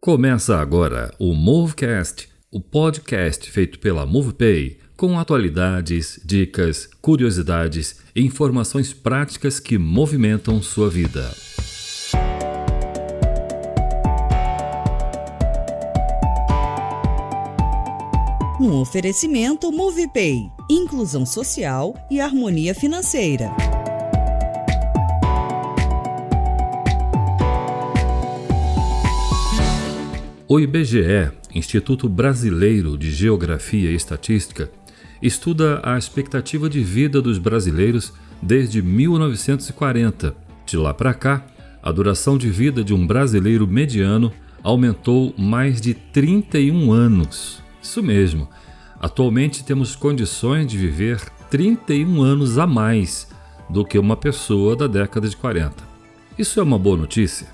Começa agora o Movecast, o podcast feito pela MovePay, com atualidades, dicas, curiosidades e informações práticas que movimentam sua vida. Um oferecimento MovePay, inclusão social e harmonia financeira. O IBGE, Instituto Brasileiro de Geografia e Estatística, estuda a expectativa de vida dos brasileiros desde 1940. De lá para cá, a duração de vida de um brasileiro mediano aumentou mais de 31 anos. Isso mesmo, atualmente temos condições de viver 31 anos a mais do que uma pessoa da década de 40. Isso é uma boa notícia?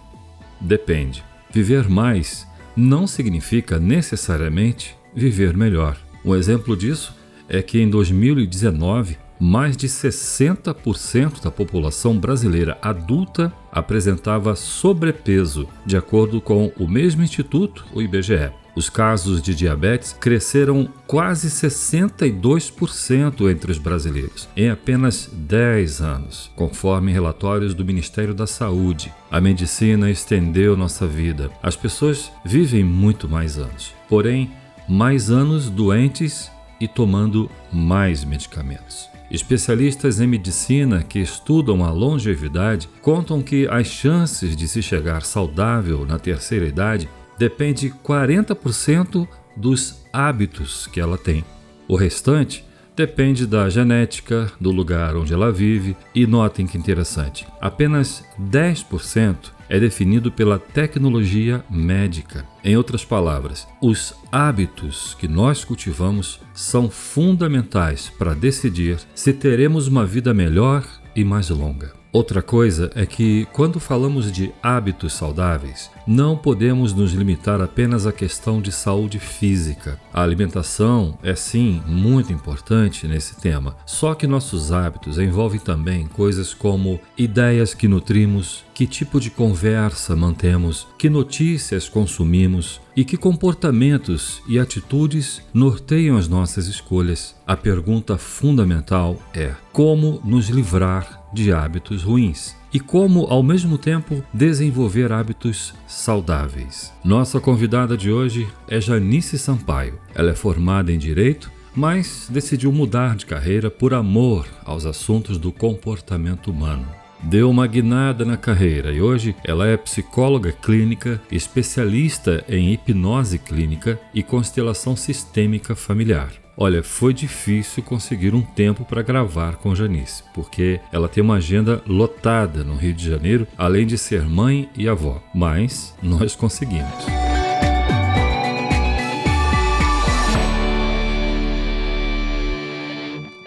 Depende. Viver mais não significa necessariamente viver melhor. Um exemplo disso é que em 2019, mais de 60% da população brasileira adulta apresentava sobrepeso, de acordo com o mesmo instituto, o IBGE. Os casos de diabetes cresceram quase 62% entre os brasileiros em apenas 10 anos, conforme relatórios do Ministério da Saúde. A medicina estendeu nossa vida. As pessoas vivem muito mais anos, porém, mais anos doentes e tomando mais medicamentos. Especialistas em medicina que estudam a longevidade contam que as chances de se chegar saudável na terceira idade depende 40% dos hábitos que ela tem. O restante depende da genética, do lugar onde ela vive e notem que interessante, apenas 10% é definido pela tecnologia médica. Em outras palavras, os hábitos que nós cultivamos são fundamentais para decidir se teremos uma vida melhor e mais longa. Outra coisa é que, quando falamos de hábitos saudáveis, não podemos nos limitar apenas à questão de saúde física. A alimentação é sim muito importante nesse tema, só que nossos hábitos envolvem também coisas como ideias que nutrimos, que tipo de conversa mantemos, que notícias consumimos e que comportamentos e atitudes norteiam as nossas escolhas. A pergunta fundamental é: como nos livrar de hábitos ruins? E como, ao mesmo tempo, desenvolver hábitos saudáveis? Nossa convidada de hoje é Janice Sampaio. Ela é formada em Direito, mas decidiu mudar de carreira por amor aos assuntos do comportamento humano. Deu uma guinada na carreira e hoje ela é psicóloga clínica, especialista em hipnose clínica e constelação sistêmica familiar. Olha, foi difícil conseguir um tempo para gravar com Janice, porque ela tem uma agenda lotada no Rio de Janeiro, além de ser mãe e avó. Mas nós conseguimos.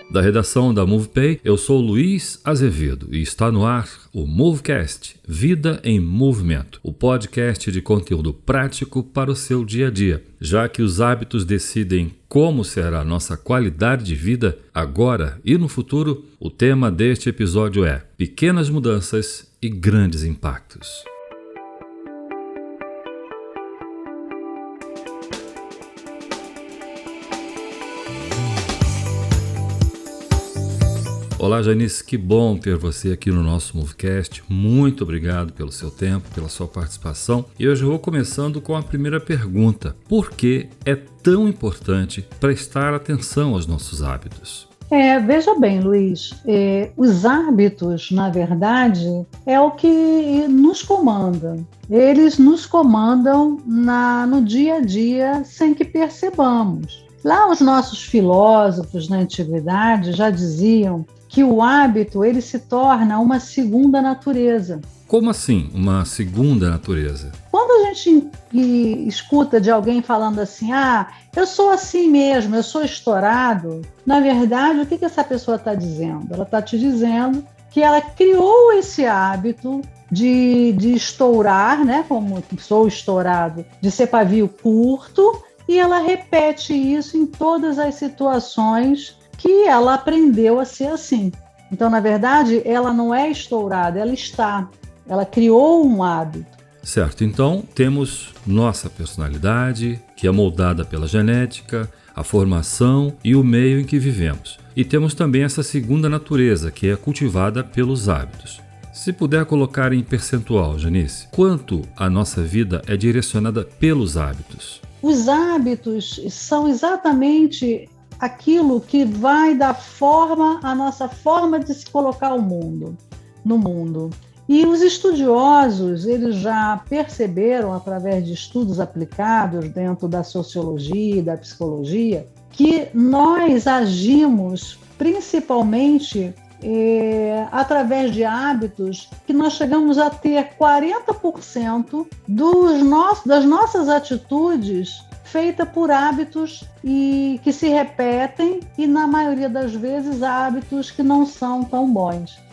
Da redação da MovePay, eu sou Luiz Azevedo e está no ar o Movecast, Vida em Movimento, o podcast de conteúdo prático para o seu dia a dia. Já que os hábitos decidem como será a nossa qualidade de vida agora e no futuro, o tema deste episódio é pequenas mudanças e grandes impactos. Olá, Janice, que bom ter você aqui no nosso Movecast. Muito obrigado pelo seu tempo, pela sua participação. E hoje eu vou começando com a primeira pergunta. Por que é tão importante prestar atenção aos nossos hábitos? Veja bem, Luiz, os hábitos, na verdade, é o que nos comanda. Eles nos comandam no dia a dia sem que percebamos. Lá os nossos filósofos na antiguidade já diziam que o hábito ele se torna uma segunda natureza. Como assim, uma segunda natureza? Quando a gente escuta de alguém falando assim, eu sou assim mesmo, eu sou estourado, na verdade, o que essa pessoa está dizendo? Ela está te dizendo que ela criou esse hábito de estourar, né, como sou estourado, de ser pavio curto, e ela repete isso em todas as situações que ela aprendeu a ser assim. Então, na verdade, ela não é estourada, ela criou um hábito. Certo, então temos nossa personalidade, que é moldada pela genética, a formação e o meio em que vivemos. E temos também essa segunda natureza, que é cultivada pelos hábitos. Se puder colocar em percentual, Janice, quanto a nossa vida é direcionada pelos hábitos? Os hábitos são exatamente aquilo que vai dar forma à nossa forma de se colocar no mundo. E os estudiosos, eles já perceberam, através de estudos aplicados dentro da sociologia e da psicologia, que nós agimos principalmente através de hábitos, que nós chegamos a ter 40% das nossas atitudes feitas por hábitos e que se repetem e, na maioria das vezes, hábitos que não são tão bons.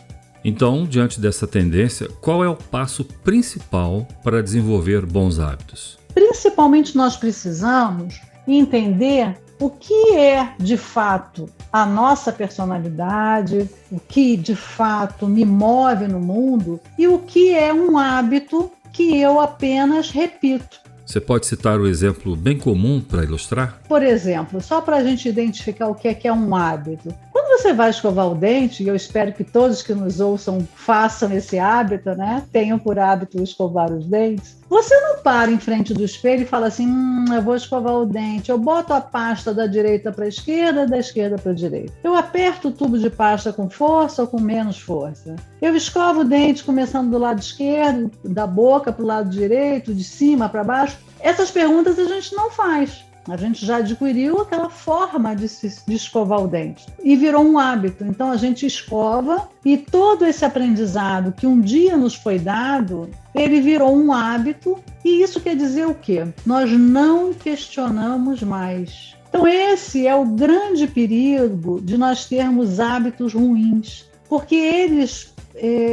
Então, diante dessa tendência, qual é o passo principal para desenvolver bons hábitos? Principalmente nós precisamos entender o que é, de fato, a nossa personalidade, o que, de fato, me move no mundo e o que é um hábito que eu apenas repito. Você pode citar um exemplo bem comum para ilustrar? Por exemplo, só para a gente identificar o que é um hábito. Quando você vai escovar o dente, e eu espero que todos que nos ouçam façam esse hábito, né? Tenham por hábito escovar os dentes. Você não para em frente do espelho e fala assim, eu vou escovar o dente. Eu boto a pasta da direita para a esquerda, da esquerda para a direita. Eu aperto o tubo de pasta com força ou com menos força. Eu escovo o dente começando do lado esquerdo, da boca para o lado direito, de cima para baixo. Essas perguntas a gente não faz. A gente já adquiriu aquela forma de escovar o dente e virou um hábito. Então a gente escova e todo esse aprendizado que um dia nos foi dado, ele virou um hábito. E isso quer dizer o quê? Nós não questionamos mais. Então esse é o grande perigo de nós termos hábitos ruins, porque eles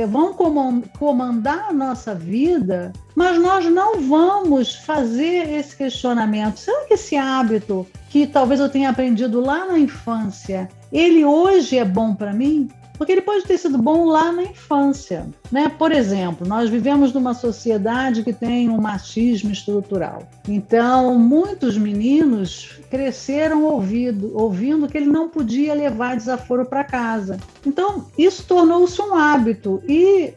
vão comandar a nossa vida, mas nós não vamos fazer esse questionamento. Será que esse hábito que talvez eu tenha aprendido lá na infância, ele hoje é bom para mim? Porque ele pode ter sido bom lá na infância, né? Por exemplo, nós vivemos numa sociedade que tem um machismo estrutural. Então, muitos meninos cresceram ouvindo que ele não podia levar desaforo para casa. Então, isso tornou-se um hábito. E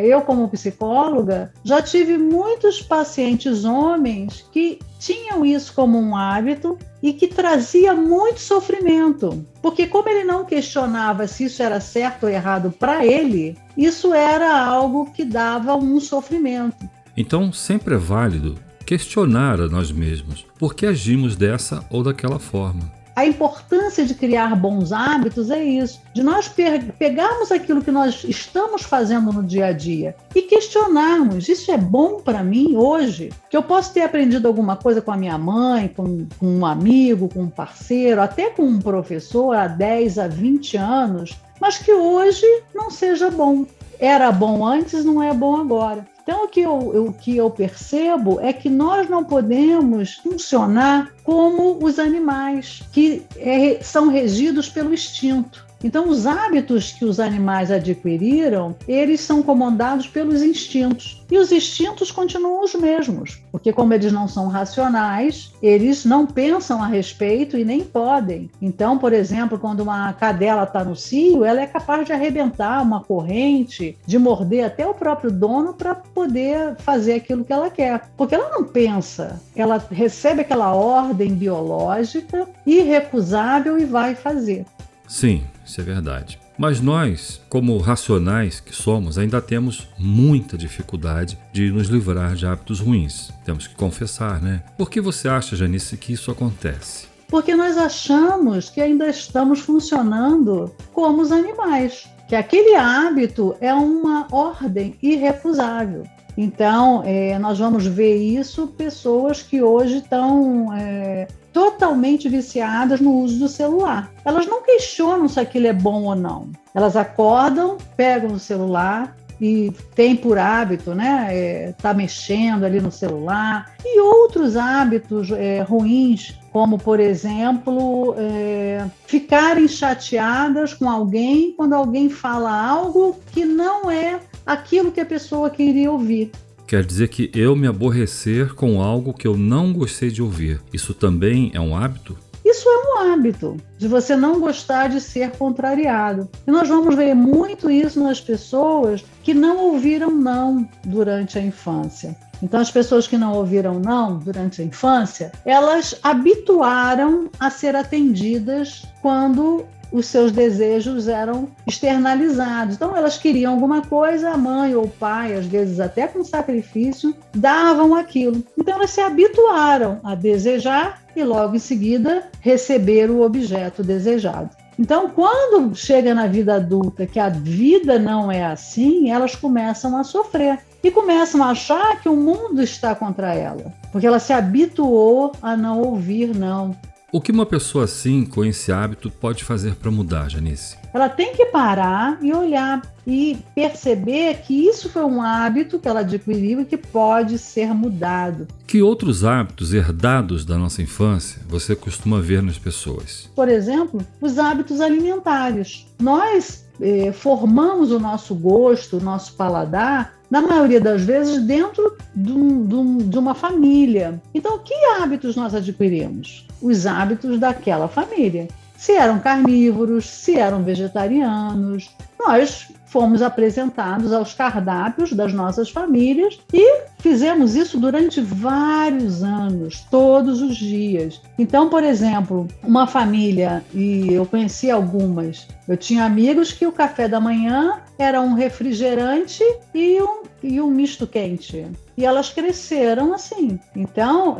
eu, como psicóloga, já tive muitos pacientes homens que tinham isso como um hábito e que trazia muito sofrimento. Porque como ele não questionava se isso era certo ou errado para ele, isso era algo que dava um sofrimento. Então, sempre é válido questionar a nós mesmos por que agimos dessa ou daquela forma. A importância de criar bons hábitos é isso, de nós pegarmos aquilo que nós estamos fazendo no dia a dia e questionarmos, isso é bom para mim hoje? Que eu posso ter aprendido alguma coisa com a minha mãe, com um amigo, com um parceiro, até com um professor há 10, há 20 anos, mas que hoje não seja bom. Era bom antes, não é bom agora. Então, o que eu percebo é que nós não podemos funcionar como os animais, que são regidos pelo instinto. Então, os hábitos que os animais adquiriram, eles são comandados pelos instintos. E os instintos continuam os mesmos, porque como eles não são racionais, eles não pensam a respeito e nem podem. Então, por exemplo, quando uma cadela está no cio, ela é capaz de arrebentar uma corrente, de morder até o próprio dono para poder fazer aquilo que ela quer. Porque ela não pensa, ela recebe aquela ordem biológica irrecusável e vai fazer. Sim, isso é verdade. Mas nós, como racionais que somos, ainda temos muita dificuldade de nos livrar de hábitos ruins. Temos que confessar, né? Por que você acha, Janice, que isso acontece? Porque nós achamos que ainda estamos funcionando como os animais, que aquele hábito é uma ordem irrecusável. Então, nós vamos ver isso, pessoas que hoje estão totalmente viciadas no uso do celular. Elas não questionam se aquilo é bom ou não. Elas acordam, pegam o celular e tem por hábito, né, tá mexendo ali no celular. E outros hábitos ruins, como, por exemplo, ficarem chateadas com alguém quando alguém fala algo que não é aquilo que a pessoa queria ouvir. Quer dizer que eu me aborrecer com algo que eu não gostei de ouvir, isso também é um hábito? Isso é um hábito, de você não gostar de ser contrariado. E nós vamos ver muito isso nas pessoas que não ouviram não durante a infância. Então, as pessoas que não ouviram não durante a infância, elas habituaram a ser atendidas quando os seus desejos eram externalizados. Então, elas queriam alguma coisa, a mãe ou o pai, às vezes até com sacrifício, davam aquilo. Então, elas se habituaram a desejar e logo em seguida receber o objeto desejado. Então, quando chega na vida adulta que a vida não é assim, elas começam a sofrer e começam a achar que o mundo está contra ela, porque ela se habituou a não ouvir não. O que uma pessoa assim, com esse hábito, pode fazer para mudar, Janice? Ela tem que parar e olhar e perceber que isso foi um hábito que ela adquiriu e que pode ser mudado. Que outros hábitos herdados da nossa infância você costuma ver nas pessoas? Por exemplo, os hábitos alimentares. Nós formamos o nosso gosto, o nosso paladar, na maioria das vezes, dentro de uma família. Então, que hábitos nós adquirimos? Os hábitos daquela família. Se eram carnívoros, se eram vegetarianos, nós fomos apresentados aos cardápios das nossas famílias e fizemos isso durante vários anos, todos os dias. Então, por exemplo, uma família, e eu conheci algumas, eu tinha amigos que o café da manhã era um refrigerante e um misto quente. E elas cresceram assim. Então,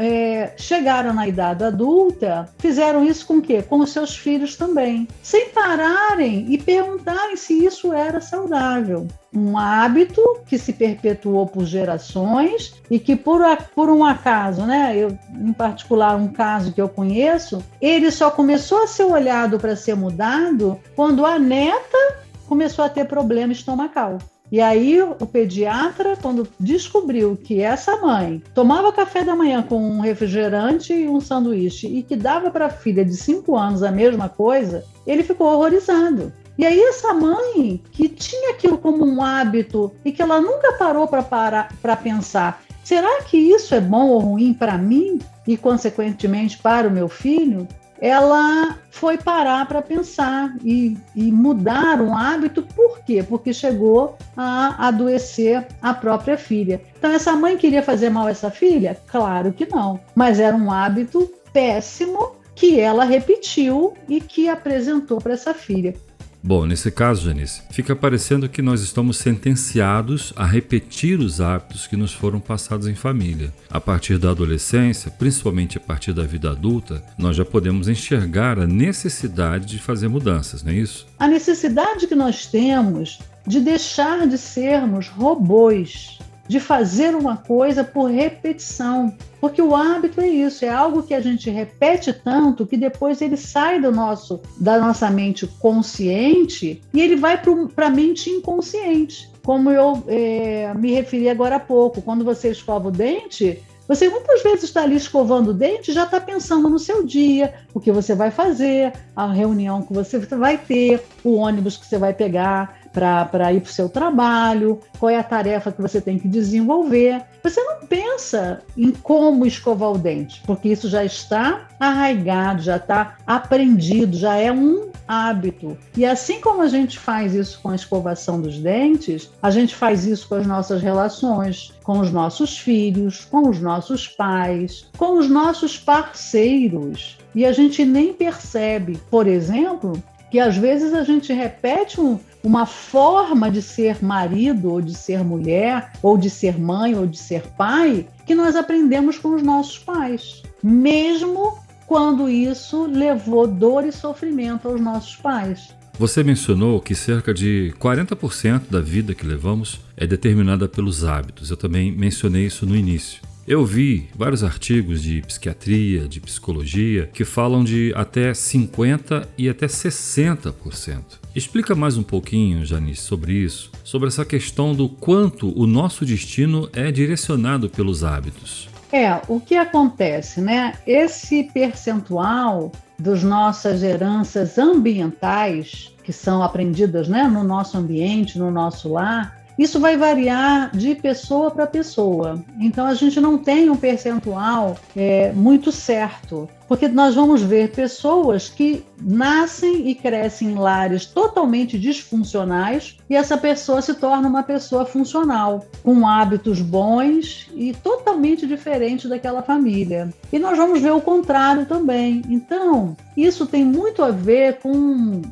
chegaram na idade adulta, fizeram isso com o quê? Com os seus filhos também. Sem pararem e perguntarem se isso era saudável. Um hábito que se perpetuou por gerações e que por um acaso, né? Eu, em particular, um caso que eu conheço, ele só começou a ser olhado para ser mudado quando a neta começou a ter problema estomacal. E aí o pediatra, quando descobriu que essa mãe tomava café da manhã com um refrigerante e um sanduíche e que dava para a filha de 5 anos a mesma coisa, ele ficou horrorizado. E aí essa mãe, que tinha aquilo como um hábito e que ela nunca parou para pensar, será que isso é bom ou ruim para mim e, consequentemente, para o meu filho? Ela foi parar para pensar e mudar um hábito. Por quê? Porque chegou a adoecer a própria filha. Então, essa mãe queria fazer mal a essa filha? Claro que não. Mas era um hábito péssimo que ela repetiu e que apresentou para essa filha. Bom, nesse caso, Janice, fica parecendo que nós estamos sentenciados a repetir os hábitos que nos foram passados em família. A partir da adolescência, principalmente a partir da vida adulta, nós já podemos enxergar a necessidade de fazer mudanças, não é isso? A necessidade que nós temos de deixar de sermos robôs, de fazer uma coisa por repetição. Porque o hábito é isso, é algo que a gente repete tanto que depois ele sai da nossa mente consciente e ele vai para a mente inconsciente. Como eu me referi agora há pouco, quando você escova o dente, você muitas vezes está ali escovando o dente e já está pensando no seu dia, o que você vai fazer, a reunião que você vai ter, o ônibus que você vai pegar para ir para o seu trabalho, qual é a tarefa que você tem que desenvolver. Você não pensa em como escovar o dente, porque isso já está arraigado, já está aprendido, já é um hábito. E assim como a gente faz isso com a escovação dos dentes, a gente faz isso com as nossas relações, com os nossos filhos, com os nossos pais, com os nossos parceiros. E a gente nem percebe, por exemplo, que às vezes a gente repete uma forma de ser marido, ou de ser mulher, ou de ser mãe, ou de ser pai, que nós aprendemos com os nossos pais, mesmo quando isso levou dor e sofrimento aos nossos pais. Você mencionou que cerca de 40% da vida que levamos é determinada pelos hábitos. Eu também mencionei isso no início. Eu vi vários artigos de psiquiatria, de psicologia, que falam de até 50% e até 60%. Explica mais um pouquinho, Janice, sobre isso, sobre essa questão do quanto o nosso destino é direcionado pelos hábitos. O que acontece, né? Esse percentual das nossas heranças ambientais, que são aprendidas, né, no nosso ambiente, no nosso lar, Isso vai variar de pessoa para pessoa. Então, a gente não tem um percentual muito certo, porque nós vamos ver pessoas que nascem e crescem em lares totalmente disfuncionais e essa pessoa se torna uma pessoa funcional, com hábitos bons e totalmente diferentes daquela família. E nós vamos ver o contrário também. Então, isso tem muito a ver com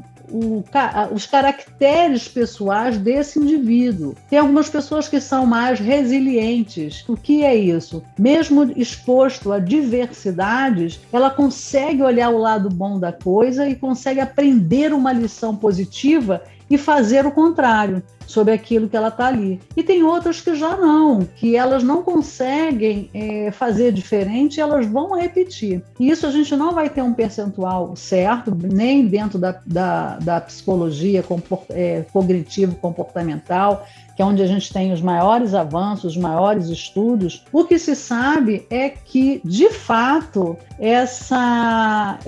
os caracteres pessoais desse indivíduo. Tem algumas pessoas que são mais resilientes. O que é isso? Mesmo exposto a diversidades, ela consegue olhar o lado bom da coisa e consegue aprender uma lição positiva e fazer o contrário sobre aquilo que ela está ali. E tem outras que já não, que elas não conseguem fazer diferente, elas vão repetir. E isso a gente não vai ter um percentual certo, nem dentro da psicologia cognitivo-comportamental, que é onde a gente tem os maiores avanços, os maiores estudos. O que se sabe é que, de fato, essa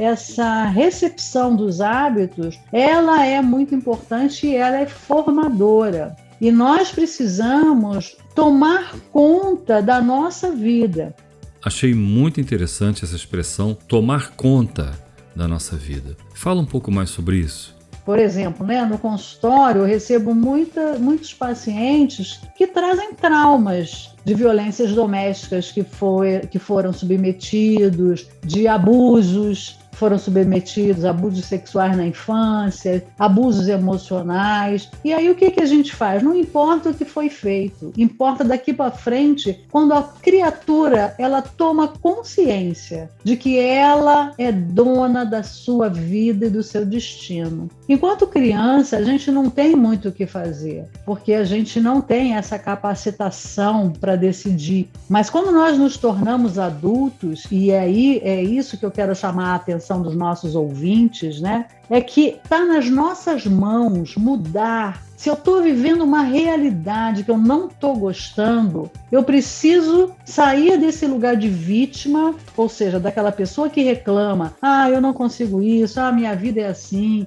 recepção dos hábitos, ela é muito importante e ela é formadora. E nós precisamos tomar conta da nossa vida. Achei muito interessante essa expressão, tomar conta da nossa vida. Fala um pouco mais sobre isso. Por exemplo, no consultório eu recebo muitos pacientes que trazem traumas de violências domésticas que foram submetidos, de abusos, foram submetidos, abusos sexuais na infância, abusos emocionais. E aí o que a gente faz? Não importa o que foi feito, importa daqui para frente, quando a criatura ela toma consciência de que ela é dona da sua vida e do seu destino. Enquanto criança, a gente não tem muito o que fazer, porque a gente não tem essa capacitação para decidir. Mas quando nós nos tornamos adultos, e aí é isso que eu quero chamar a atenção dos nossos ouvintes, é que está nas nossas mãos mudar. Se eu estou vivendo uma realidade que eu não estou gostando, eu preciso sair desse lugar de vítima, ou seja, daquela pessoa que reclama, eu não consigo isso, minha vida é assim,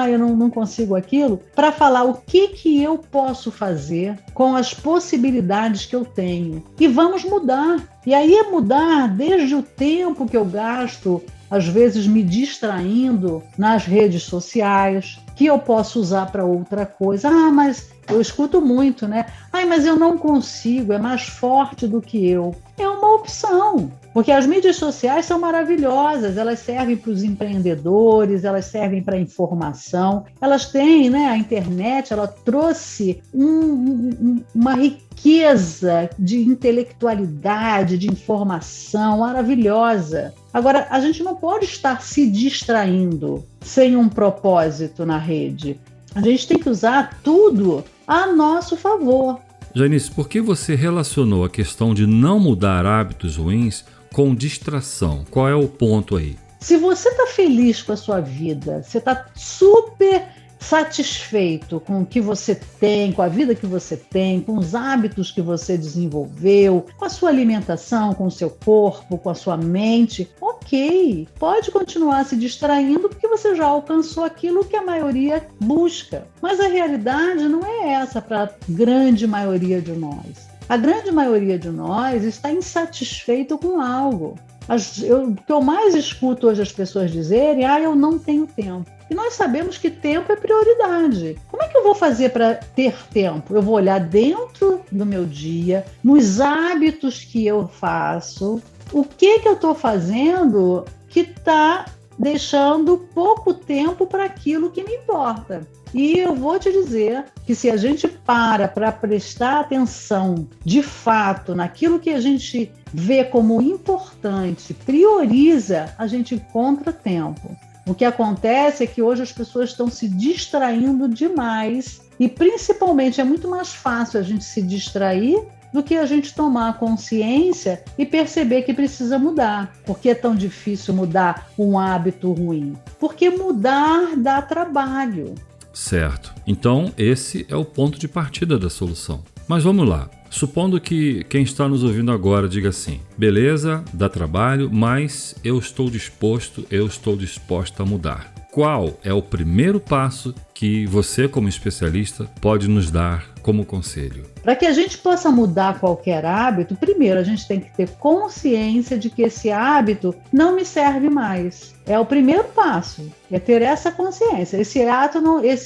eu não consigo aquilo, para falar o que eu posso fazer com as possibilidades que eu tenho. E vamos mudar. E aí é mudar desde o tempo que eu gasto, às vezes me distraindo nas redes sociais, que eu posso usar para outra coisa. Mas eu escuto muito, mas eu não consigo, é mais forte do que eu. É uma opção, porque as mídias sociais são maravilhosas, elas servem para os empreendedores, elas servem para a informação, elas têm, a internet, ela trouxe uma riqueza de intelectualidade, de informação maravilhosa. Agora, a gente não pode estar se distraindo sem um propósito na rede. A gente tem que usar tudo a nosso favor. Janice, por que você relacionou a questão de não mudar hábitos ruins com distração? Qual é o ponto aí? Se você está feliz com a sua vida, você está super satisfeito com o que você tem, com a vida que você tem, com os hábitos que você desenvolveu, com a sua alimentação, com o seu corpo, com a sua mente, ok, pode continuar se distraindo porque você já alcançou aquilo que a maioria busca. Mas a realidade não é essa para a grande maioria de nós. A grande maioria de nós está insatisfeito com algo. O que eu mais escuto hoje as pessoas dizerem, eu não tenho tempo. E nós sabemos que tempo é prioridade. Como é que eu vou fazer para ter tempo? Eu vou olhar dentro do meu dia, nos hábitos que eu faço, o que eu estou fazendo que está deixando pouco tempo para aquilo que me importa. E eu vou te dizer que se a gente para prestar atenção de fato naquilo que a gente vê como importante, prioriza, a gente encontra tempo. O que acontece é que hoje as pessoas estão se distraindo demais e principalmente é muito mais fácil a gente se distrair do que a gente tomar consciência e perceber que precisa mudar. Por que é tão difícil mudar um hábito ruim? Porque mudar dá trabalho. Certo. Então, esse é o ponto de partida da solução. Mas vamos lá. Supondo que quem está nos ouvindo agora diga assim, beleza, dá trabalho, mas eu estou disposta a mudar. Qual é o primeiro passo que você, como especialista, pode nos dar como conselho? Para que a gente possa mudar qualquer hábito, primeiro a gente tem que ter consciência de que esse hábito não me serve mais. É o primeiro passo, é ter essa consciência. Esse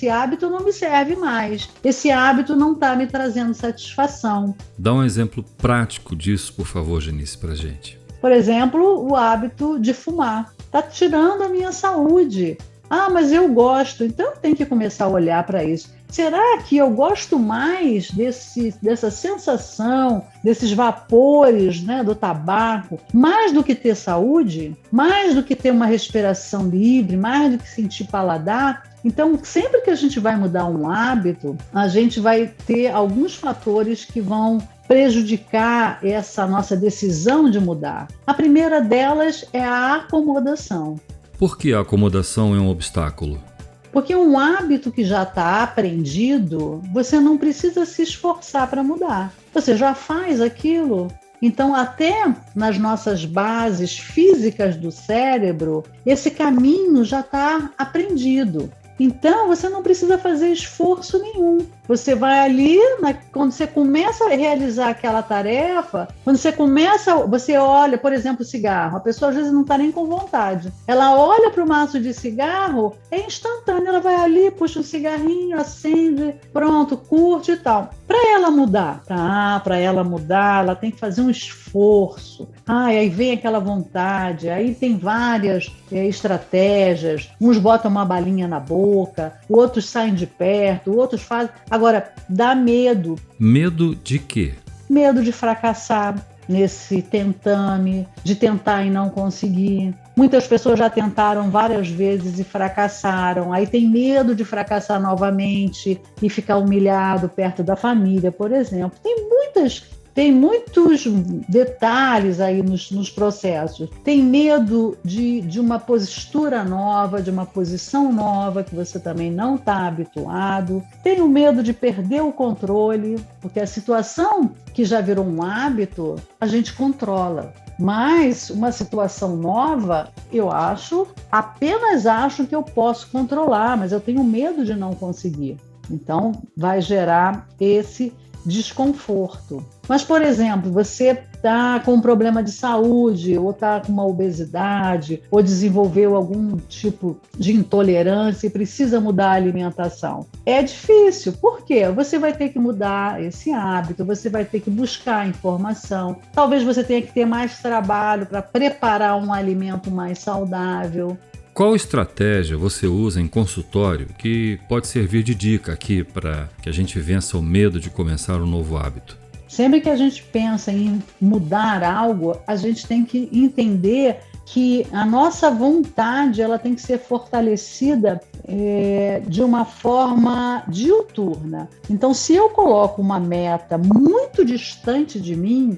hábito não me serve mais. Esse hábito não está me trazendo satisfação. Dá um exemplo prático disso, por favor, Genice, para a gente. Por exemplo, o hábito de fumar. Está tirando a minha saúde. Ah, mas eu gosto, então eu tenho que começar a olhar para isso. Será que eu gosto mais dessa sensação, desses vapores, né, do tabaco, mais do que ter saúde, mais do que ter uma respiração livre, mais do que sentir paladar? Então, sempre que a gente vai mudar um hábito, a gente vai ter alguns fatores que vão prejudicar essa nossa decisão de mudar. A primeira delas é a acomodação. Por que a acomodação é um obstáculo? Porque um hábito que já está aprendido, você não precisa se esforçar para mudar. Você já faz aquilo. Então, até nas nossas bases físicas do cérebro, esse caminho já está aprendido. Então, você não precisa fazer esforço nenhum. Você vai ali, quando você começa a realizar aquela tarefa, você olha, por exemplo, o cigarro. A pessoa às vezes não está nem com vontade. Ela olha para o maço de cigarro, é instantâneo. Ela vai ali, puxa um cigarrinho, acende, pronto, curte e tal. Para ela mudar, ela tem que fazer um esforço. Aí vem aquela vontade, aí tem várias estratégias. Uns botam uma balinha na boca, outros saem de perto, outros fazem... Agora, dá medo. Medo de quê? Medo de fracassar nesse tentame, de tentar e não conseguir. Muitas pessoas já tentaram várias vezes e fracassaram. Aí tem medo de fracassar novamente e ficar humilhado perto da família, por exemplo. Tem muitos detalhes aí nos processos. Tem medo de uma postura nova, de uma posição nova que você também não está habituado. Tem o medo de perder o controle, porque a situação que já virou um hábito, a gente controla. Mas uma situação nova, apenas acho que eu posso controlar, mas eu tenho medo de não conseguir. Então, vai gerar esse desconforto. Mas, por exemplo, você está com um problema de saúde, ou está com uma obesidade, ou desenvolveu algum tipo de intolerância e precisa mudar a alimentação. É difícil. Por quê? Você vai ter que mudar esse hábito, você vai ter que buscar informação. Talvez você tenha que ter mais trabalho para preparar um alimento mais saudável. Qual estratégia você usa em consultório que pode servir de dica aqui para que a gente vença o medo de começar um novo hábito? Sempre que a gente pensa em mudar algo, a gente tem que entender que a nossa vontade ela tem que ser fortalecida de uma forma diuturna. Então, se eu coloco uma meta muito distante de mim,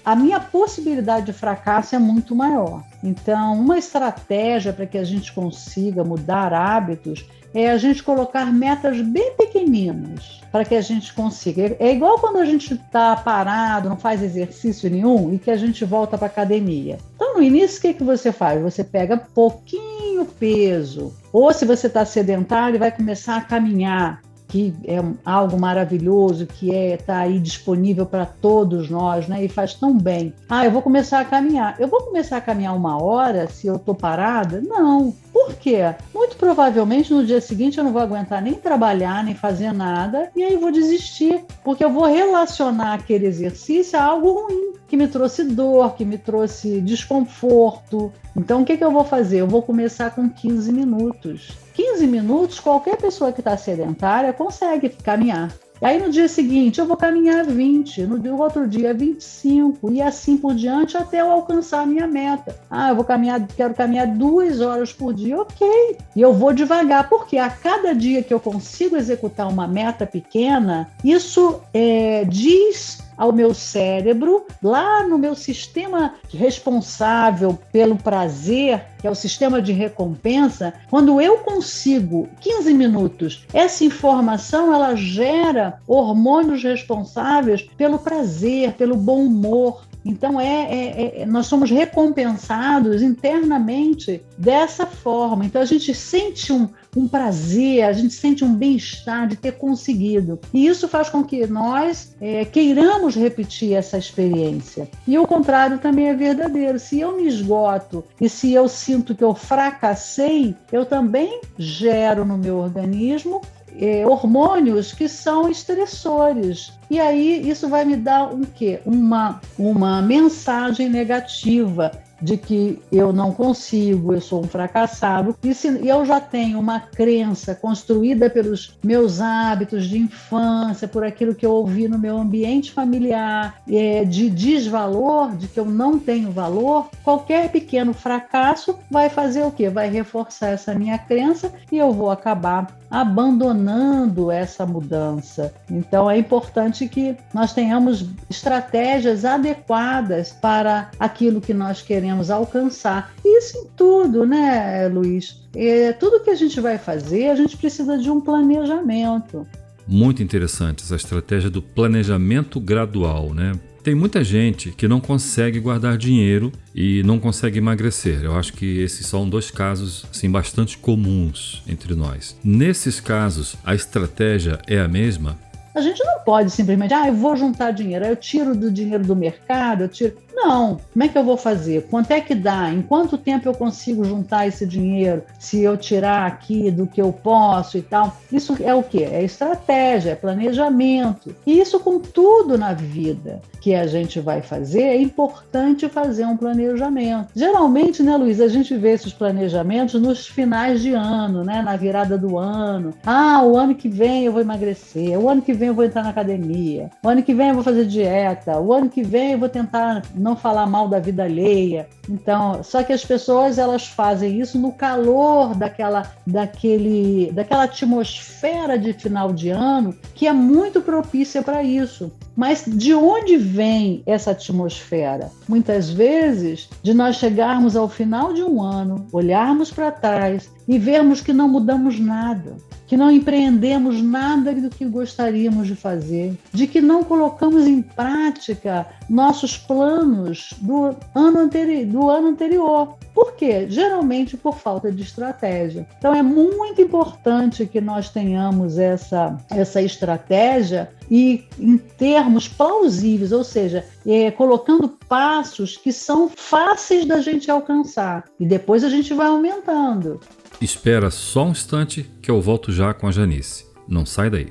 a minha possibilidade de fracasso é muito maior. Então, uma estratégia para que a gente consiga mudar hábitos é a gente colocar metas bem pequeninas para que a gente consiga. É igual quando a gente está parado, não faz exercício nenhum e que a gente volta para a academia. Então, no início, o que você faz? Você pega pouquinho peso. Ou se você está sedentário, vai começar a caminhar, que é algo maravilhoso, que está aí disponível para todos nós, né? E faz tão bem. Eu vou começar a caminhar. Eu vou começar a caminhar 1 hora se eu estou parada? Não. Por quê? Muito provavelmente no dia seguinte eu não vou aguentar nem trabalhar, nem fazer nada, e aí vou desistir, porque eu vou relacionar aquele exercício a algo ruim, que me trouxe dor, que me trouxe desconforto. Então, o que eu vou fazer? Eu vou começar com 15 minutos. 15 minutos, qualquer pessoa que está sedentária consegue caminhar. Aí no dia seguinte eu vou caminhar 20, no outro dia 25 e assim por diante até eu alcançar a minha meta. Quero caminhar 2 horas por dia, ok. E eu vou devagar, porque a cada dia que eu consigo executar uma meta pequena, isso diz ao meu cérebro, lá no meu sistema responsável pelo prazer, que é o sistema de recompensa, quando eu consigo 15 minutos, essa informação ela gera hormônios responsáveis pelo prazer, pelo bom humor. Então, nós somos recompensados internamente dessa forma. Então, a gente sente um prazer, a gente sente um bem-estar de ter conseguido. E isso faz com que nós queiramos repetir essa experiência. E o contrário também é verdadeiro. Se eu me esgoto e se eu sinto que eu fracassei, eu também gero no meu organismo hormônios que são estressores. E aí isso vai me dar um quê? Uma mensagem negativa de que eu não consigo, eu sou um fracassado. E se eu já tenho uma crença construída pelos meus hábitos de infância, por aquilo que eu ouvi no meu ambiente familiar, de desvalor, de que eu não tenho valor, qualquer pequeno fracasso vai fazer o quê? Vai reforçar essa minha crença e eu vou acabar abandonando essa mudança. Então é importante que nós tenhamos estratégias adequadas para aquilo que nós queremos alcançar. Isso em tudo, né, Luiz? Tudo que a gente vai fazer, a gente precisa de um planejamento. Muito interessante essa estratégia do planejamento gradual, né? Tem muita gente que não consegue guardar dinheiro e não consegue emagrecer. Eu acho que esses são 2 casos assim, bastante comuns entre nós. Nesses casos, a estratégia é a mesma? A gente não pode simplesmente, eu vou juntar dinheiro, eu tiro do dinheiro do mercado, Não, como é que eu vou fazer? Quanto é que dá? Em quanto tempo eu consigo juntar esse dinheiro? Se eu tirar aqui do que eu posso e tal. Isso é o quê? É estratégia, é planejamento. E isso com tudo na vida que a gente vai fazer, é importante fazer um planejamento. Geralmente, né, Luiz, a gente vê esses planejamentos nos finais de ano, né, na virada do ano. O ano que vem eu vou emagrecer, o ano que vem eu vou entrar na academia, o ano que vem eu vou fazer dieta, o ano que vem eu vou tentar não falar mal da vida alheia. Então, só que as pessoas elas fazem isso no calor daquela atmosfera de final de ano que é muito propícia para isso. Mas de onde vem essa atmosfera? Muitas vezes, de nós chegarmos ao final de um ano, olharmos para trás e vermos que não mudamos nada, que não empreendemos nada do que gostaríamos de fazer, de que não colocamos em prática nossos planos do ano anterior. Por quê? Geralmente por falta de estratégia. Então é muito importante que nós tenhamos essa estratégia e em termos plausíveis, ou seja, colocando passos que são fáceis da gente alcançar. E depois a gente vai aumentando. Espera só um instante que eu volto já com a Janice. Não sai daí.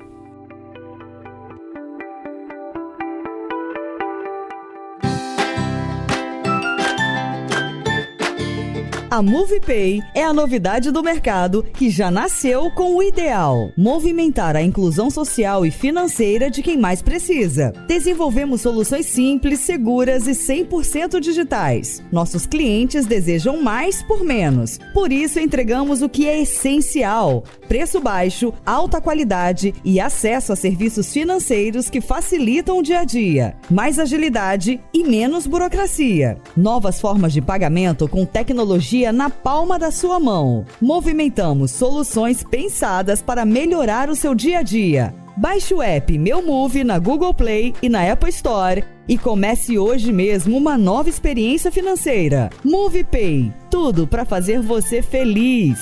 A MovePay é a novidade do mercado que já nasceu com o ideal: movimentar a inclusão social e financeira de quem mais precisa. Desenvolvemos soluções simples, seguras e 100% digitais. Nossos clientes desejam mais por menos. Por isso, entregamos o que é essencial: preço baixo, alta qualidade e acesso a serviços financeiros que facilitam o dia a dia. Mais agilidade e menos burocracia. Novas formas de pagamento com tecnologia na palma da sua mão. Movimentamos soluções pensadas para melhorar o seu dia a dia. Baixe o app Meu Move na Google Play e na Apple Store e comece hoje mesmo uma nova experiência financeira. MovePay, tudo para fazer você feliz.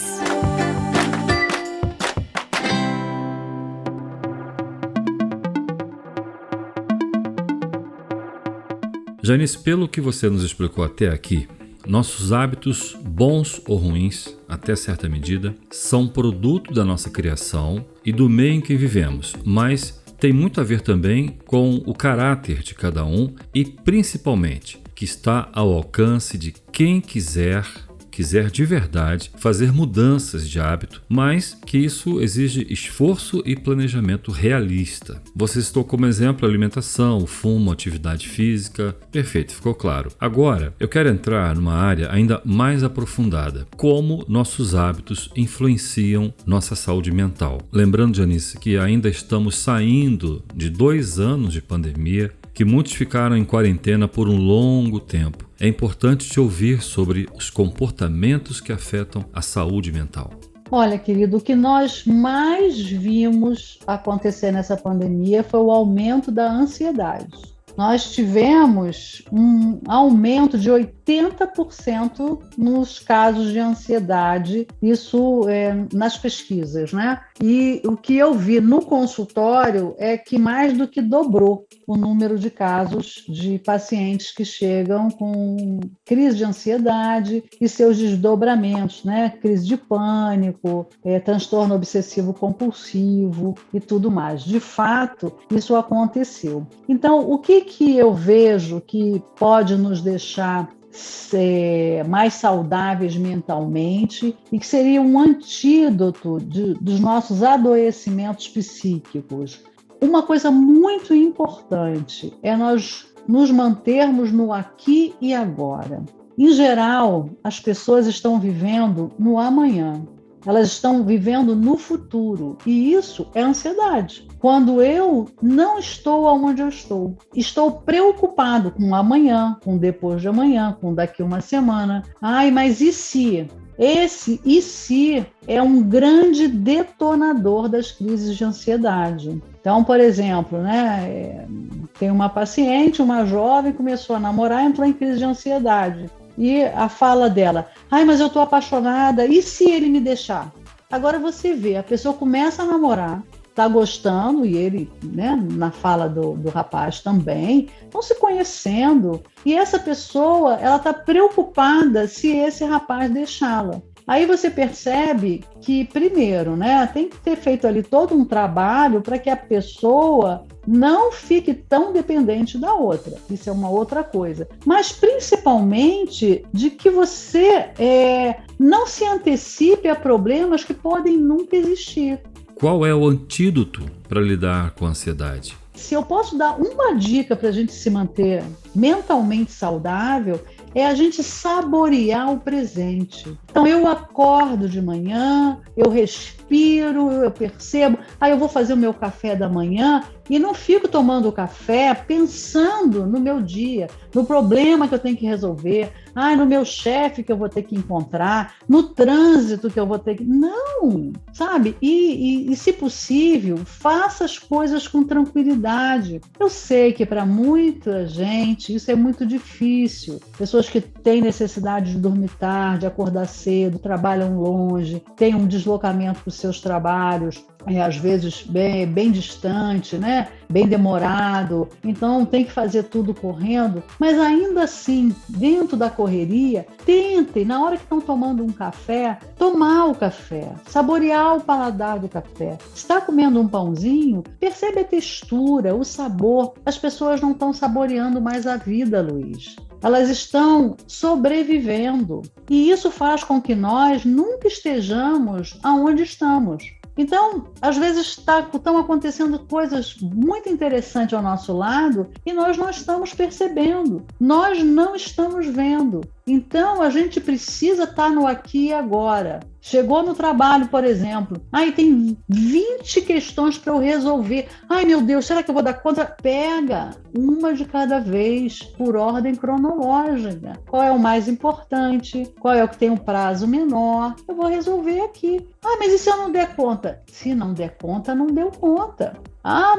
Janice, pelo que você nos explicou até aqui, nossos hábitos, bons ou ruins, até certa medida, são produto da nossa criação e do meio em que vivemos, mas tem muito a ver também com o caráter de cada um e, principalmente, que está ao alcance de quem quiser de verdade fazer mudanças de hábito, mas que isso exige esforço e planejamento realista. Você citou como exemplo a alimentação, o fumo, atividade física. Perfeito, ficou claro. Agora, eu quero entrar numa área ainda mais aprofundada: como nossos hábitos influenciam nossa saúde mental. Lembrando, Janice, que ainda estamos saindo de 2 anos de pandemia, que muitos ficaram em quarentena por um longo tempo. É importante te ouvir sobre os comportamentos que afetam a saúde mental. Olha, querido, o que nós mais vimos acontecer nessa pandemia foi o aumento da ansiedade. nós tivemos um aumento de 80% nos casos de ansiedade, isso nas pesquisas, né? E o que eu vi no consultório é que mais do que dobrou o número de casos de pacientes que chegam com crise de ansiedade e seus desdobramentos, né? Crise de pânico, transtorno obsessivo compulsivo e tudo mais. De fato, isso aconteceu. Então, o que eu vejo que pode nos deixar mais saudáveis mentalmente e que seria um antídoto dos nossos adoecimentos psíquicos? Uma coisa muito importante é nós nos mantermos no aqui e agora. Em geral, as pessoas estão vivendo no amanhã. Elas estão vivendo no futuro, e isso é ansiedade. Quando eu não estou onde eu estou preocupado com amanhã, com depois de amanhã, com daqui uma semana. Ai, mas e se? Esse e se é um grande detonador das crises de ansiedade. Então, por exemplo, né, tem uma paciente, uma jovem, começou a namorar e entrou em crise de ansiedade. E a fala dela, ai, mas eu estou apaixonada, e se ele me deixar? Agora você vê, a pessoa começa a namorar, está gostando, e ele, né, na fala do rapaz também, estão se conhecendo, e essa pessoa, ela está preocupada se esse rapaz deixá-la. Aí você percebe que, primeiro, né, tem que ter feito ali todo um trabalho para que a pessoa não fique tão dependente da outra. Isso é uma outra coisa. Mas, principalmente, de que você não se antecipe a problemas que podem nunca existir. Qual é o antídoto para lidar com a ansiedade? Se eu posso dar uma dica para a gente se manter mentalmente saudável, é a gente saborear o presente. Então, eu acordo de manhã, eu respiro, eu percebo, eu vou fazer o meu café da manhã e não fico tomando o café pensando no meu dia, no problema que eu tenho que resolver, no meu chefe que eu vou ter que encontrar, no trânsito que eu vou ter que... Não, sabe? E se possível, faça as coisas com tranquilidade. Eu sei que para muita gente isso é muito difícil. Pessoas que têm necessidade de dormir tarde, acordar cedo, trabalham longe, têm um deslocamento para os seus trabalhos, às vezes bem distante, né? Bem demorado, então tem que fazer tudo correndo, mas ainda assim, dentro da correria, tentem, na hora que estão tomando um café, tomar o café, saborear o paladar do café. Está comendo um pãozinho, percebe a textura, o sabor. As pessoas não estão saboreando mais a vida, Luiz. Elas estão sobrevivendo, e isso faz com que nós nunca estejamos aonde estamos. Então, às vezes estão acontecendo coisas muito interessantes ao nosso lado e nós não estamos percebendo, nós não estamos vendo. Então, a gente precisa estar no aqui e agora. Chegou no trabalho, por exemplo, tem 20 questões para eu resolver. Meu Deus, será que eu vou dar conta? Pega uma de cada vez, por ordem cronológica. Qual é o mais importante? Qual é o que tem um prazo menor? Eu vou resolver aqui. Mas e se eu não der conta? Se não der conta, não deu conta.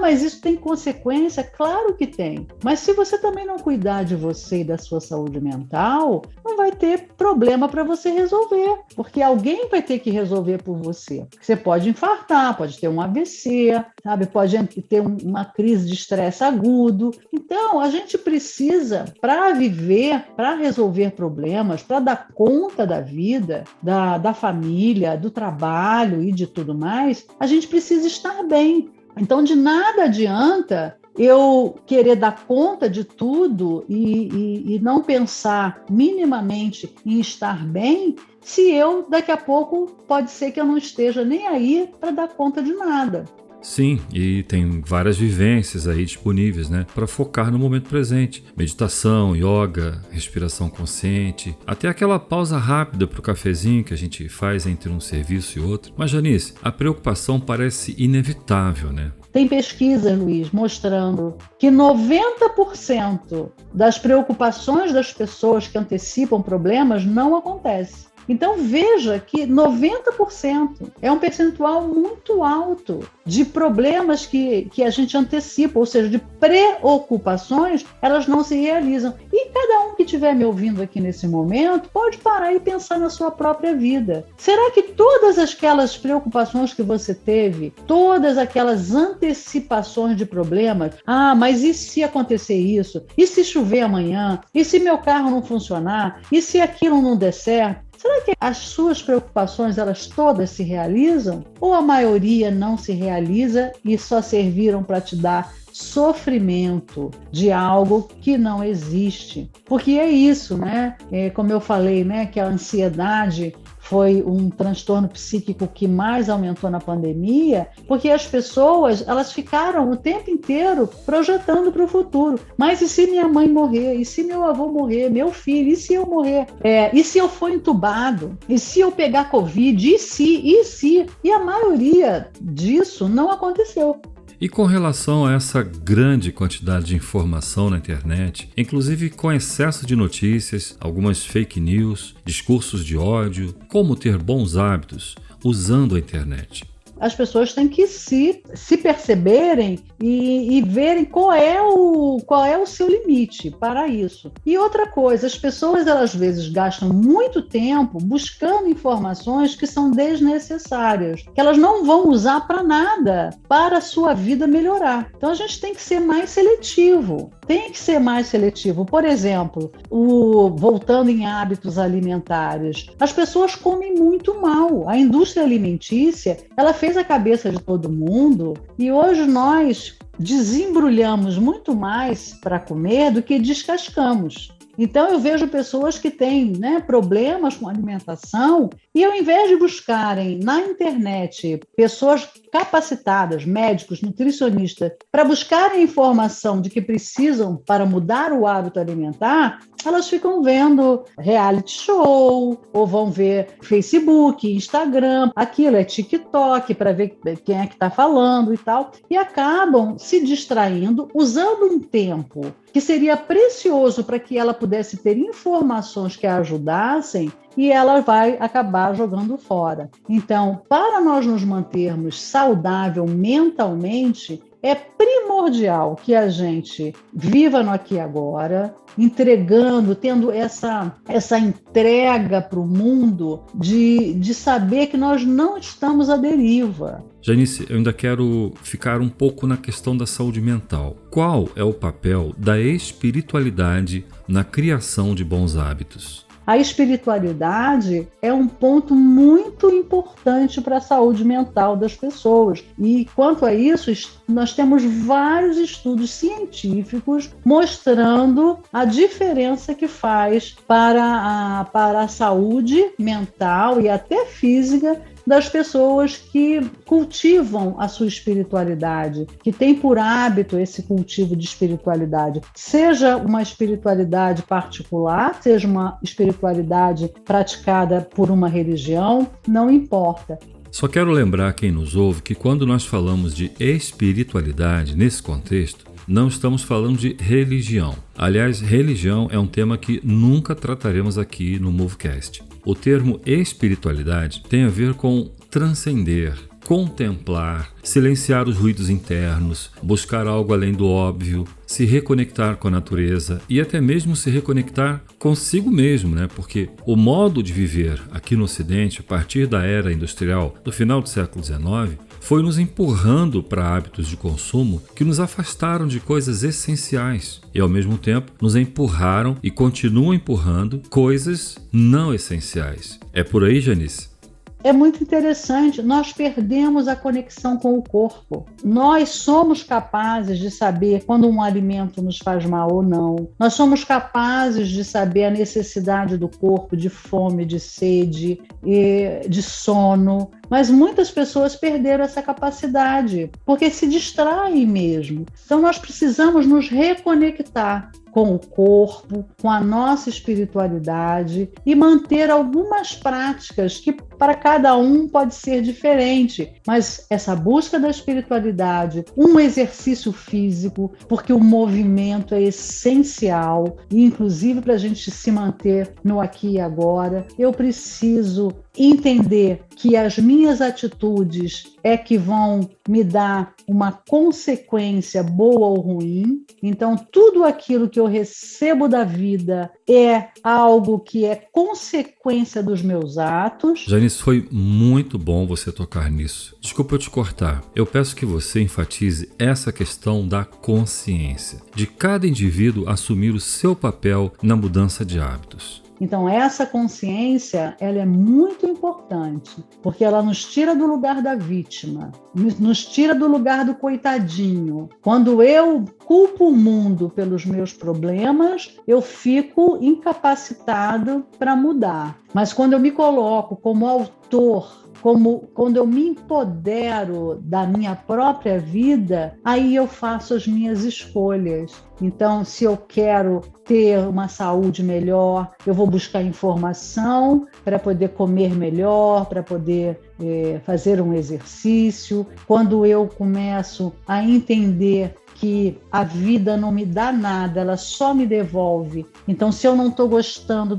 Mas isso tem consequência? Claro que tem. Mas se você também não cuidar de você e da sua saúde mental, não vai ter problema para você resolver, porque alguém vai ter que resolver por você. Você pode infartar, pode ter um AVC, sabe? Pode ter uma crise de estresse agudo. Então, a gente precisa, para viver, para resolver problemas, para dar conta da vida, da família, do trabalho e de tudo mais, a gente precisa estar bem. Então, de nada adianta eu querer dar conta de tudo e não pensar minimamente em estar bem, se eu, daqui a pouco, pode ser que eu não esteja nem aí para dar conta de nada. Sim, e tem várias vivências aí disponíveis, né, para focar no momento presente. Meditação, yoga, respiração consciente, até aquela pausa rápida para o cafezinho que a gente faz entre um serviço e outro. Mas, Janice, a preocupação parece inevitável, né? Tem pesquisas, Luiz, mostrando que 90% das preocupações das pessoas que antecipam problemas não acontece. Então veja que 90% é um percentual muito alto de problemas que a gente antecipa, ou seja, de preocupações, elas não se realizam. E cada um que estiver me ouvindo aqui nesse momento pode parar e pensar na sua própria vida. Será que todas aquelas preocupações que você teve, todas aquelas antecipações de problemas, mas e se acontecer isso? E se chover amanhã? E se meu carro não funcionar? E se aquilo não der certo? Será que as suas preocupações, elas todas se realizam? Ou a maioria não se realiza e só serviram para te dar sofrimento de algo que não existe? Porque é isso, né? Como eu falei, né, que a ansiedade foi um transtorno psíquico que mais aumentou na pandemia, porque as pessoas, elas ficaram o tempo inteiro projetando para o futuro. Mas e se minha mãe morrer? E se meu avô morrer? Meu filho? E se eu morrer? E se eu for entubado? E se eu pegar Covid? E se? E a maioria disso não aconteceu. E com relação a essa grande quantidade de informação na internet, inclusive com excesso de notícias, algumas fake news, discursos de ódio, como ter bons hábitos usando a internet? As pessoas têm que se perceberem e verem qual é o seu limite para isso. E outra coisa, as pessoas, elas, às vezes, gastam muito tempo buscando informações que são desnecessárias, que elas não vão usar para nada, para a sua vida melhorar. Então, a gente tem que ser mais seletivo. Por exemplo, voltando em hábitos alimentares, as pessoas comem muito mal. A indústria alimentícia, ela fez a cabeça de todo mundo e hoje nós desembrulhamos muito mais para comer do que descascamos. Então eu vejo pessoas que têm, problemas com alimentação e ao invés de buscarem na internet pessoas capacitadas, médicos, nutricionistas, para buscarem informação de que precisam para mudar o hábito alimentar, elas ficam vendo reality show, ou vão ver Facebook, Instagram, aquilo é TikTok, para ver quem é que está falando e tal, e acabam se distraindo, usando um tempo que seria precioso para que ela pudesse ter informações que a ajudassem, e ela vai acabar jogando fora. Então, para nós nos mantermos saudável mentalmente, é primordial que a gente viva no aqui e agora, entregando, tendo essa entrega para o mundo de saber que nós não estamos à deriva. Janice, eu ainda quero ficar um pouco na questão da saúde mental. Qual é o papel da espiritualidade na criação de bons hábitos? A espiritualidade é um ponto muito importante para a saúde mental das pessoas. E quanto a isso, nós temos vários estudos científicos mostrando a diferença que faz para a saúde mental e até física das pessoas que cultivam a sua espiritualidade, que têm por hábito esse cultivo de espiritualidade, seja uma espiritualidade particular, seja uma espiritualidade praticada por uma religião, não importa. Só quero lembrar quem nos ouve que quando nós falamos de espiritualidade nesse contexto, não estamos falando de religião. Aliás, religião é um tema que nunca trataremos aqui no Movecast. O termo espiritualidade tem a ver com transcender, contemplar, silenciar os ruídos internos, buscar algo além do óbvio, se reconectar com a natureza e até mesmo se reconectar consigo mesmo, Porque o modo de viver aqui no Ocidente, a partir da era industrial do final do século XIX, foi nos empurrando para hábitos de consumo que nos afastaram de coisas essenciais e, ao mesmo tempo, nos empurraram e continuam empurrando coisas não essenciais. É por aí, Janice? É muito interessante, nós perdemos a conexão com o corpo. Nós somos capazes de saber quando um alimento nos faz mal ou não. Nós somos capazes de saber a necessidade do corpo, de fome, de sede, de sono. Mas muitas pessoas perderam essa capacidade, porque se distraem mesmo. Então nós precisamos nos reconectar com o corpo, com a nossa espiritualidade e manter algumas práticas que para cada um pode ser diferente, mas essa busca da espiritualidade, um exercício físico, porque o movimento é essencial, e inclusive para a gente se manter no aqui e agora, eu preciso entender que as minhas atitudes é que vão me dar uma consequência boa ou ruim. Então, tudo aquilo que eu recebo da vida é algo que é consequência dos meus atos. Janice, foi muito bom você tocar nisso. Desculpa eu te cortar. Eu peço que você enfatize essa questão da consciência, de cada indivíduo assumir o seu papel na mudança de hábitos. Então, essa consciência, ela é muito importante, porque ela nos tira do lugar da vítima, nos tira do lugar do coitadinho. Quando eu culpo o mundo pelos meus problemas, eu fico incapacitado para mudar. Mas quando eu me coloco como autor, quando eu me empodero da minha própria vida, aí eu faço as minhas escolhas. Então, se eu quero ter uma saúde melhor, eu vou buscar informação para poder comer melhor, para poder fazer um exercício. Quando eu começo a entender que a vida não me dá nada, ela só me devolve. Então, se eu não estou gostando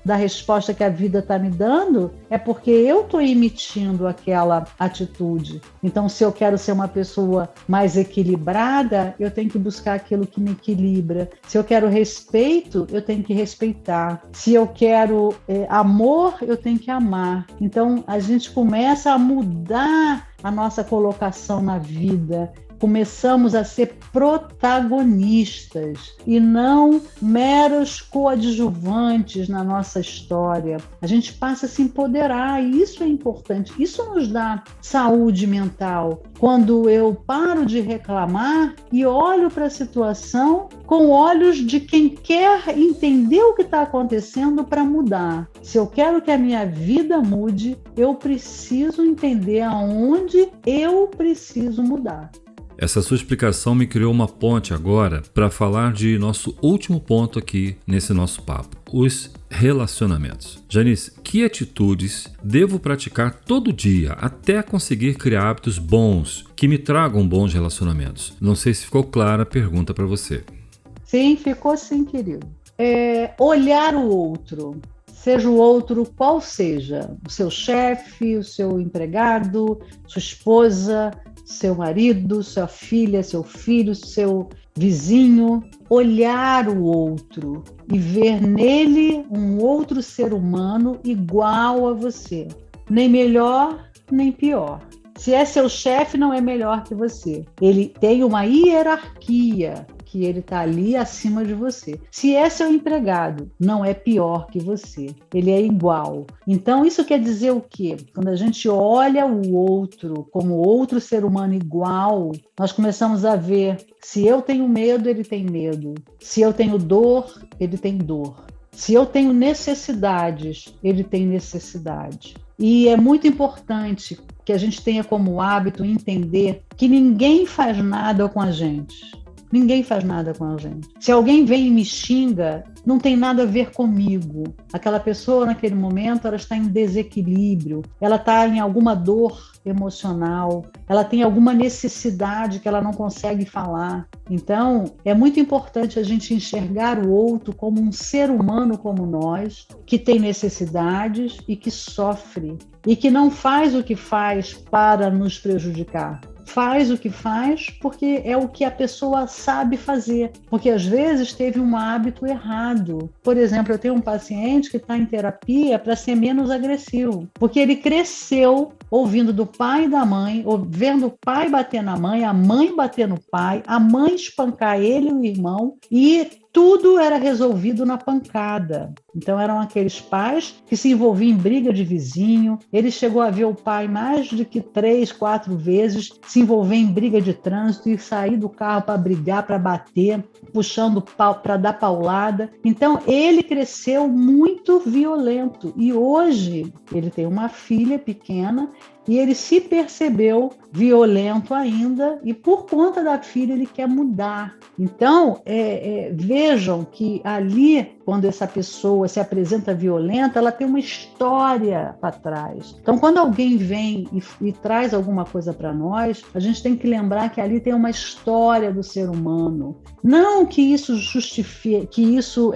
da resposta que a vida está me dando, é porque eu estou emitindo aquela atitude. Então, se eu quero ser uma pessoa mais equilibrada, eu tenho que buscar aquilo que me equilibra. Se eu quero respeito, eu tenho que respeitar. Se eu quero amor, eu tenho que amar. Então, a gente começa a mudar a nossa colocação na vida. Começamos a ser protagonistas e não meros coadjuvantes na nossa história. A gente passa a se empoderar e isso é importante. Isso nos dá saúde mental. Quando eu paro de reclamar e olho para a situação com olhos de quem quer entender o que está acontecendo para mudar. Se eu quero que a minha vida mude, eu preciso entender aonde eu preciso mudar. Essa sua explicação me criou uma ponte agora para falar de nosso último ponto aqui nesse nosso papo, os relacionamentos. Janice, que atitudes devo praticar todo dia até conseguir criar hábitos bons que me tragam bons relacionamentos? Não sei se ficou clara a pergunta para você. Sim, ficou sim, querido. Olhar o outro. Seja o outro qual seja, o seu chefe, o seu empregado, sua esposa, seu marido, sua filha, seu filho, seu vizinho, olhar o outro e ver nele um outro ser humano igual a você, nem melhor nem pior. Se é seu chefe, não é melhor que você. Ele tem uma hierarquia, que ele está ali acima de você. Se é seu empregado, não é pior que você. Ele é igual. Então, isso quer dizer o quê? Quando a gente olha o outro como outro ser humano igual, nós começamos a ver, se eu tenho medo, ele tem medo. Se eu tenho dor, ele tem dor. Se eu tenho necessidades, ele tem necessidade. E é muito importante que a gente tenha como hábito entender que ninguém faz nada com a gente. Ninguém faz nada com a gente. Se alguém vem e me xinga, não tem nada a ver comigo. Aquela pessoa, naquele momento, ela está em desequilíbrio, ela está em alguma dor emocional, ela tem alguma necessidade que ela não consegue falar. Então, é muito importante a gente enxergar o outro como um ser humano como nós, que tem necessidades e que sofre, e que não faz o que faz para nos prejudicar. Faz o que faz porque é o que a pessoa sabe fazer, porque às vezes teve um hábito errado. Por exemplo, eu tenho um paciente que está em terapia para ser menos agressivo, porque ele cresceu ouvindo do pai e da mãe, vendo o pai bater na mãe, a mãe bater no pai, a mãe espancar ele e o irmão, e tudo era resolvido na pancada. Então eram aqueles pais que se envolviam em briga de vizinho. Ele chegou a ver o pai mais de que 3, 4 vezes se envolver em briga de trânsito e sair do carro para brigar, para bater, puxando pau para dar paulada. Então ele cresceu muito violento e hoje ele tem uma filha pequena e ele se percebeu violento ainda, e por conta da filha ele quer mudar. Então, vejam que ali, quando essa pessoa se apresenta violenta, ela tem uma história para trás. Então, quando alguém vem e traz alguma coisa para nós, a gente tem que lembrar que ali tem uma história do ser humano. Não que isso justifique, que isso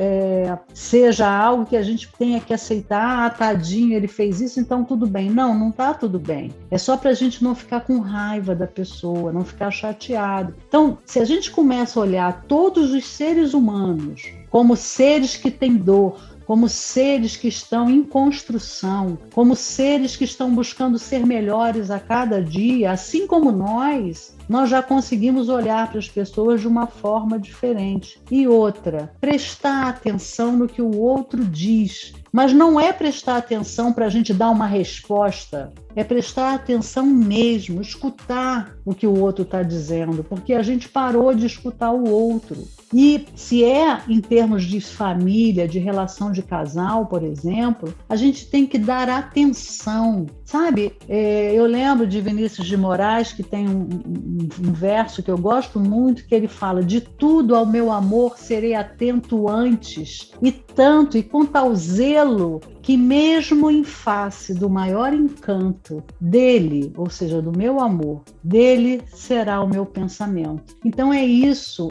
seja algo que a gente tenha que aceitar, tadinho, ele fez isso, então tudo bem. Não, não está tudo bem. É só para a gente não ficar com raiva da pessoa, não ficar chateado. Então, se a gente começa a olhar todos os seres humanos como seres que têm dor, como seres que estão em construção, como seres que estão buscando ser melhores a cada dia, assim como nós já conseguimos olhar para as pessoas de uma forma diferente. E outra, prestar atenção no que o outro diz. Mas não é prestar atenção para a gente dar uma resposta, é prestar atenção mesmo, escutar o que o outro está dizendo, porque a gente parou de escutar o outro. E se é em termos de família, de relação de casal, por exemplo, a gente tem que dar atenção, sabe? Eu lembro de Vinícius de Moraes, que tem um verso que eu gosto muito, que ele fala: de tudo ao meu amor serei atento antes, e tanto e com tal zelo, que mesmo em face do maior encanto dele, ou seja, do meu amor, dele será o meu pensamento. Então é isso,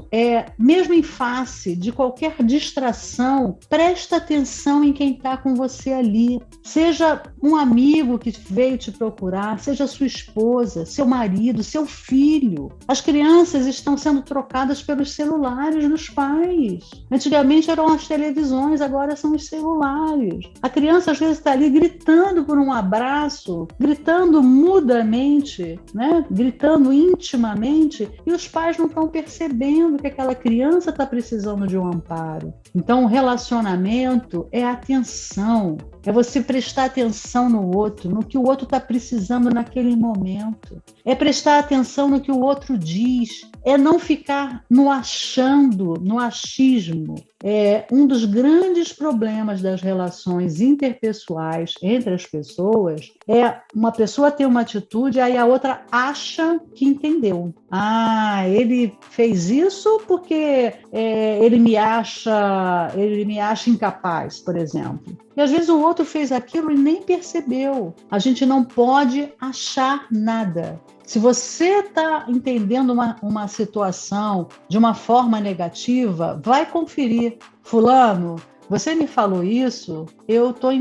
mesmo em face de qualquer distração, presta atenção em quem está com você ali. Seja um amigo que veio te procurar, seja sua esposa, seu marido, seu filho. As crianças estão sendo trocadas pelos celulares dos pais. Antigamente eram as televisões, agora são os celulares. A criança às vezes está ali gritando por um abraço, gritando mudamente, né? Gritando intimamente, e os pais não estão percebendo que aquela criança está precisando de um amparo. Então, o relacionamento é atenção, é você prestar atenção no outro, no que o outro está precisando naquele momento. É prestar atenção no que o outro diz, é não ficar no achando, no achismo. Um dos grandes problemas das relações interpessoais entre as pessoas é uma pessoa ter uma atitude, aí a outra acha que entendeu. Ele fez isso porque ele me acha incapaz, por exemplo. E às vezes o outro fez aquilo e nem percebeu. A gente não pode achar nada. Se você está entendendo uma situação de uma forma negativa, vai conferir. Fulano, você me falou isso, eu tô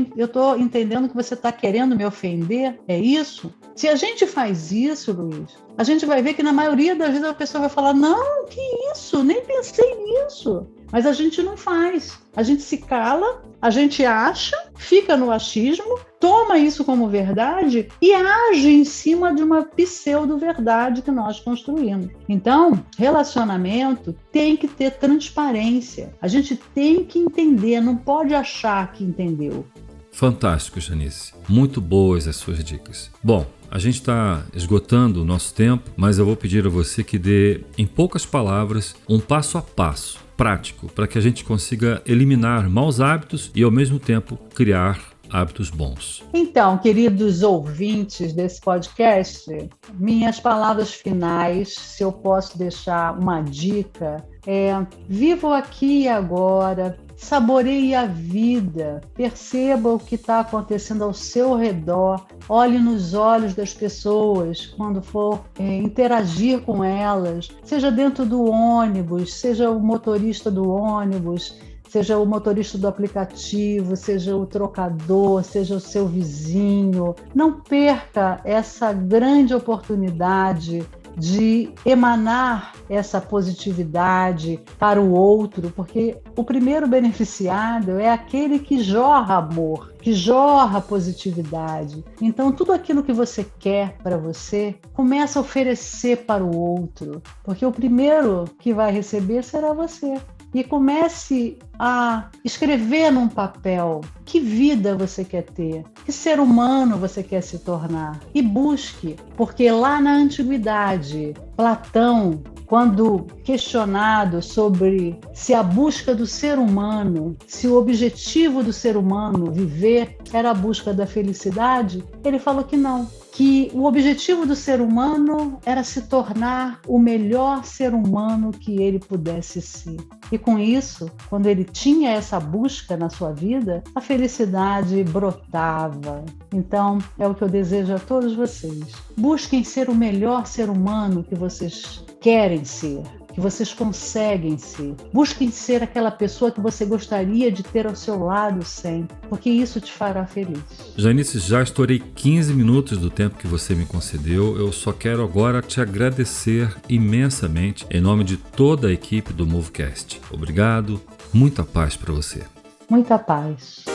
entendendo que você está querendo me ofender, é isso? Se a gente faz isso, Luiz, a gente vai ver que na maioria das vezes a pessoa vai falar: não, que isso, nem pensei nisso. Mas a gente não faz. A gente se cala, a gente acha, fica no achismo, toma isso como verdade e age em cima de uma pseudo-verdade que nós construímos. Então, relacionamento tem que ter transparência. A gente tem que entender, não pode achar que entendeu. Fantástico, Janice. Muito boas as suas dicas. Bom, a gente está esgotando o nosso tempo, mas eu vou pedir a você que dê, em poucas palavras, um passo a passo prático para que a gente consiga eliminar maus hábitos e, ao mesmo tempo, criar hábitos bons. Então, queridos ouvintes desse podcast, minhas palavras finais, se eu posso deixar uma dica, viva o aqui e agora, saboreie a vida, perceba o que está acontecendo ao seu redor, olhe nos olhos das pessoas quando for interagir com elas, seja dentro do ônibus, seja o motorista do ônibus, seja o motorista do aplicativo, seja o trocador, seja o seu vizinho. Não perca essa grande oportunidade de emanar essa positividade para o outro, porque o primeiro beneficiado é aquele que jorra amor, que jorra positividade. Então, tudo aquilo que você quer para você, começa a oferecer para o outro, porque o primeiro que vai receber será você. E comece a escrever num papel que vida você quer ter, que ser humano você quer se tornar. E busque, porque lá na antiguidade, Platão quando questionado sobre se a busca do ser humano, se o objetivo do ser humano viver era a busca da felicidade, ele falou que não, que o objetivo do ser humano era se tornar o melhor ser humano que ele pudesse ser. E com isso, quando ele tinha essa busca na sua vida, a felicidade brotava. Então, é o que eu desejo a todos vocês. Busquem ser o melhor ser humano que vocês querem ser, que vocês conseguem ser. Busquem ser aquela pessoa que você gostaria de ter ao seu lado sempre, porque isso te fará feliz. Janice, já estourei 15 minutos do tempo que você me concedeu. Eu só quero agora te agradecer imensamente em nome de toda a equipe do Movecast. Obrigado, muita paz para você. Muita paz.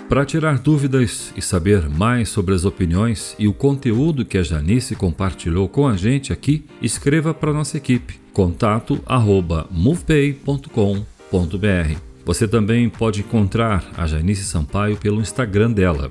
Para tirar dúvidas e saber mais sobre as opiniões e o conteúdo que a Janice compartilhou com a gente aqui, escreva para a nossa equipe, contato@movepay.com.br. Você também pode encontrar a Janice Sampaio pelo Instagram dela,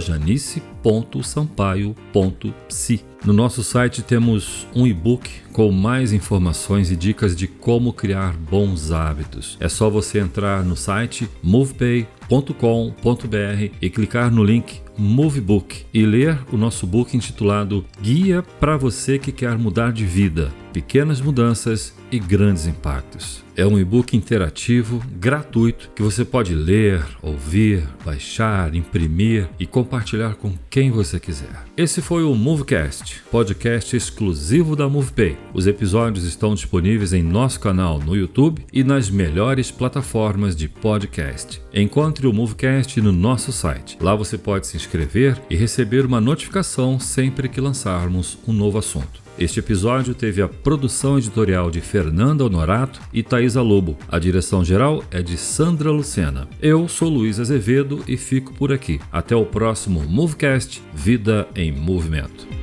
@janice.sampaio.psi. No nosso site temos um e-book com mais informações e dicas de como criar bons hábitos. É só você entrar no site movepay.com.br e clicar no link Movebook e ler o nosso book intitulado Guia para você que quer mudar de vida, pequenas mudanças e grandes impactos. É um e-book interativo, gratuito, que você pode ler, ouvir, baixar, imprimir e compartilhar com quem você quiser. Esse foi o Movecast, podcast exclusivo da MovePay. Os episódios estão disponíveis em nosso canal no YouTube e nas melhores plataformas de podcast. Encontre o Movecast no nosso site. Lá você pode se inscrever e receber uma notificação sempre que lançarmos um novo assunto. Este episódio teve a produção editorial de Fernanda Honorato e Thaisa Lobo. A direção geral é de Sandra Lucena. Eu sou Luiz Azevedo e fico por aqui. Até o próximo Movecast, Vida em Movimento.